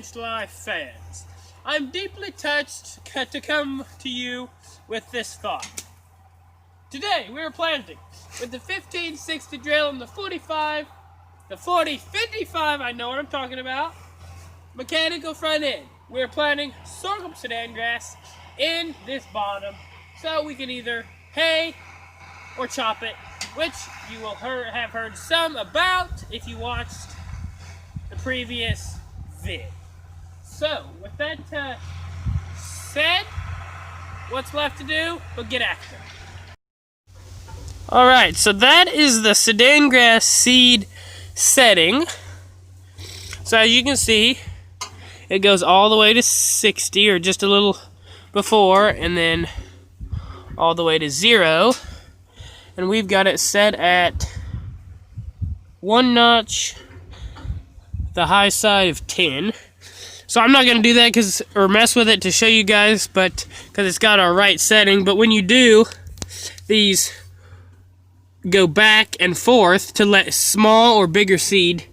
Orange Life fans. I'm deeply touched to come to you with this thought. Today we are planting with the 1560 drill and the 45, the 4055, I know what I'm talking about, mechanical front end. We're planting Sorghum Sudan Grass in this bottom so we can either hay or chop it, which you will have heard some about if you watched the previous vid. So, with that said, what's left to do but get after it. Alright, so that is the Sudan Grass seed setting. So as you can see, it goes all the way to 60, or just a little before, and then all the way to 0. And we've got it set at 1 notch, the high side of 10. So I'm not going to do that or mess with it to show you guys, but because it's got our right setting. But when you do, these go back and forth to let small or bigger seed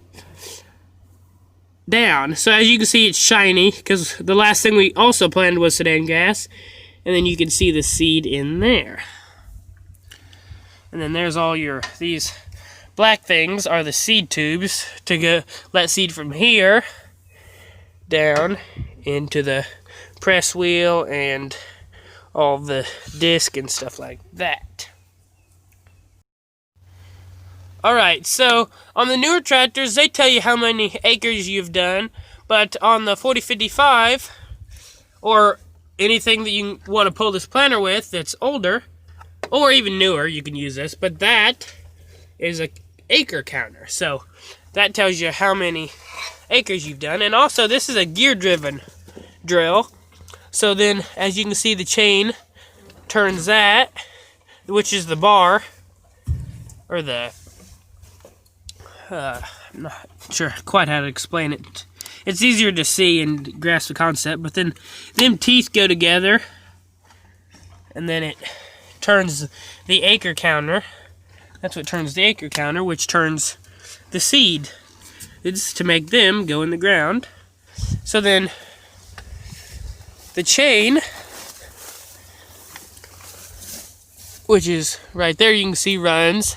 down. So as you can see, it's shiny because the last thing we also planted was Sudan Grass, and then you can see the seed in there. And then there's all these black things are the seed tubes to go let seed from here down into the press wheel and all the disc and stuff like that. Alright, so on the newer tractors, they tell you how many acres you've done, but on the 4055, or anything that you want to pull this planter with that's older, or even newer, you can use this, but that is an acre counter. So that tells you how many acres you've done. And also, this is a gear-driven drill. So then, as you can see, the chain turns that, which is the bar, or the I'm not sure quite how to explain it. It's easier to see and grasp the concept, but then them teeth go together, and then it turns the acre counter. That's what turns the acre counter, which turns the seed. It's to make them go in the ground. So then the chain, which is right there, you can see runs,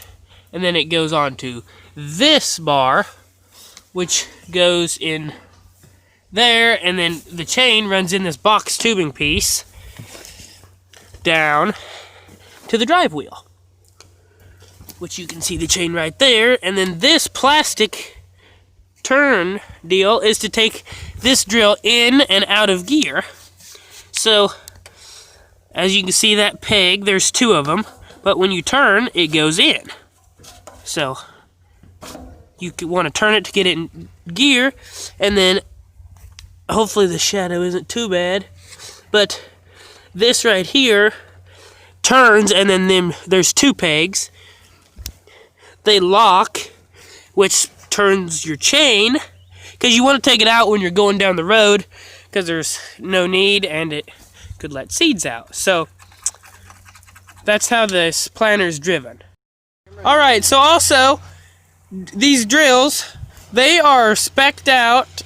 and then it goes on to this bar, which goes in there, and then the chain runs in this box tubing piece down to the drive wheel, which you can see the chain right there. And then this plastic turn deal is to take this drill in and out of gear. So as you can see, that peg, there's 2 of them, but when you turn, it goes in. So you want to turn it to get it in gear, and then hopefully the shadow isn't too bad, but this right here turns, and then there's 2 pegs. They lock, which turns your chain, because you want to take it out when you're going down the road, because there's no need, and it could let seeds out. So that's how this planter is driven. Alright, so also, these drills, they are spec'd out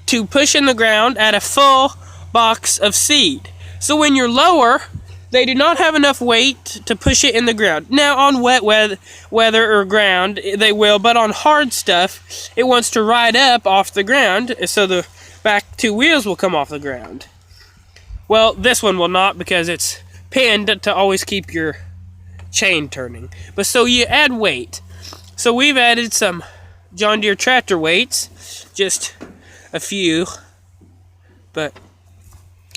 to push in the ground at a full box of seed. So when you're lower, they do not have enough weight to push it in the ground. Now on wet weather or ground, they will, but on hard stuff, it wants to ride up off the ground, so the back 2 wheels will come off the ground. Well, this one will not, because it's pinned to always keep your chain turning. But so you add weight. So we've added some John Deere tractor weights, just a few, but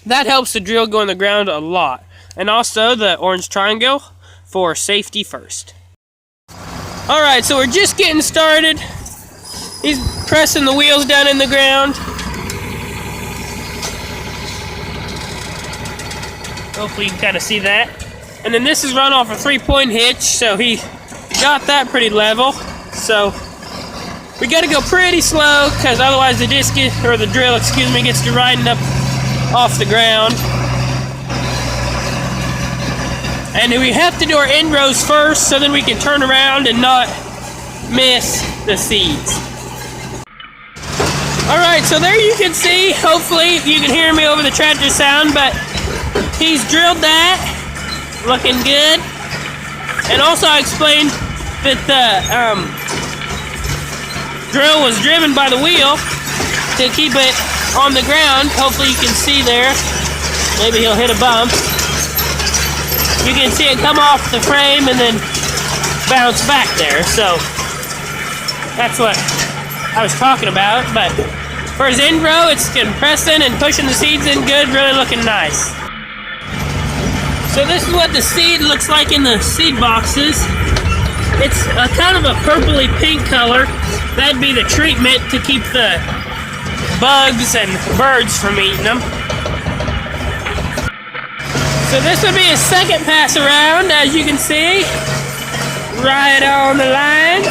that helps the drill go in the ground a lot. And also the orange triangle for safety first. Alright, so we're just getting started. He's pressing the wheels down in the ground. Hopefully you can kind of see that. And then this is run off a 3-point hitch, so he got that pretty level. So we got to go pretty slow, because otherwise the drill gets to riding up off the ground. And we have to do our end rows first, so then we can turn around and not miss the seeds. Alright, so there you can see, hopefully you can hear me over the tractor sound, but he's drilled that, looking good. And also I explained that the drill was driven by the wheel to keep it on the ground. Hopefully you can see there. Maybe he'll hit a bump. You can see it come off the frame and then bounce back there. So that's what I was talking about. But for his end row, it's compressing and pushing the seeds in good, really looking nice. So this is what the seed looks like in the seed boxes. It's a kind of a purpley pink color. That'd be the treatment to keep the bugs and birds from eating them. So this would be a second pass around, as you can see. Right on the line.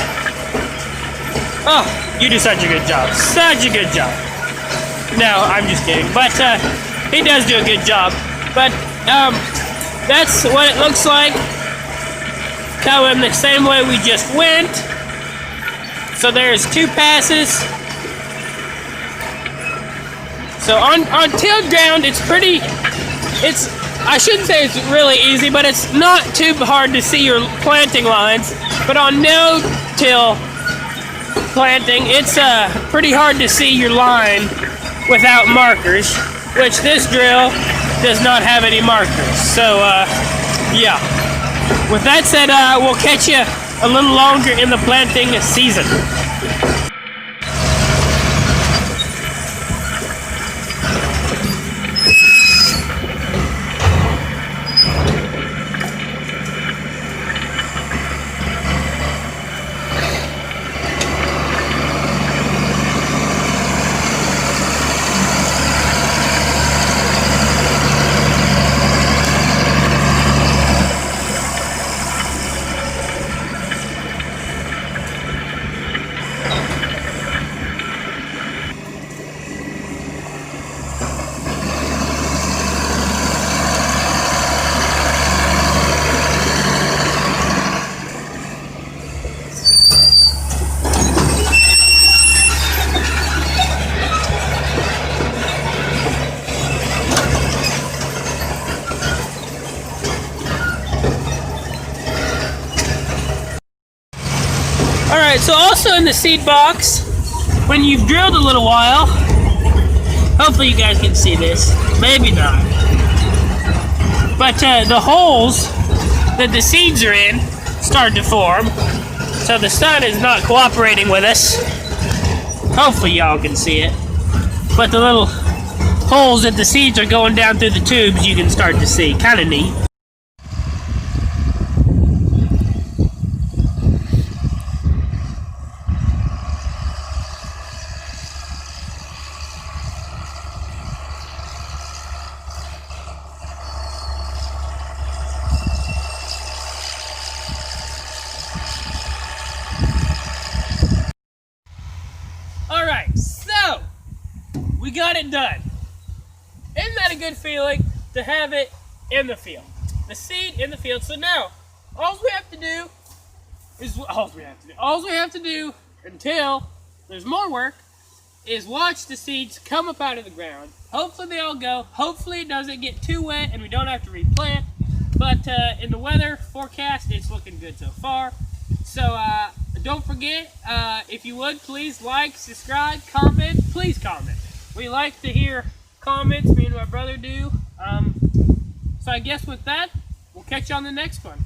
Oh, you do such a good job. Such a good job. No, I'm just kidding. But he does do a good job. But that's what it looks like. Going the same way we just went. So there's 2 passes. So on tilled ground, it's pretty, I shouldn't say it's really easy, but it's not too hard to see your planting lines. But on no-till planting, it's pretty hard to see your line without markers, which this drill does not have any markers. So, yeah. With that said, we'll catch you a little longer in the planting season. Alright, so also in the seed box, when you've drilled a little while, hopefully you guys can see this, maybe not, but the holes that the seeds are in start to form, so the sun is not cooperating with us. Hopefully y'all can see it, but the little holes that the seeds are going down through the tubes you can start to see, kind of neat. Alright, so we got it done. Isn't that a good feeling to have it in the field? The seed in the field. So now, all we have to do is until there's more work is watch the seeds come up out of the ground. Hopefully they all go. Hopefully it doesn't get too wet and we don't have to replant. But in the weather forecast, it's looking good so far. So don't forget, if you would, please like, subscribe, comment. Please comment. We like to hear comments, me and my brother do. So I guess with that, we'll catch you on the next one.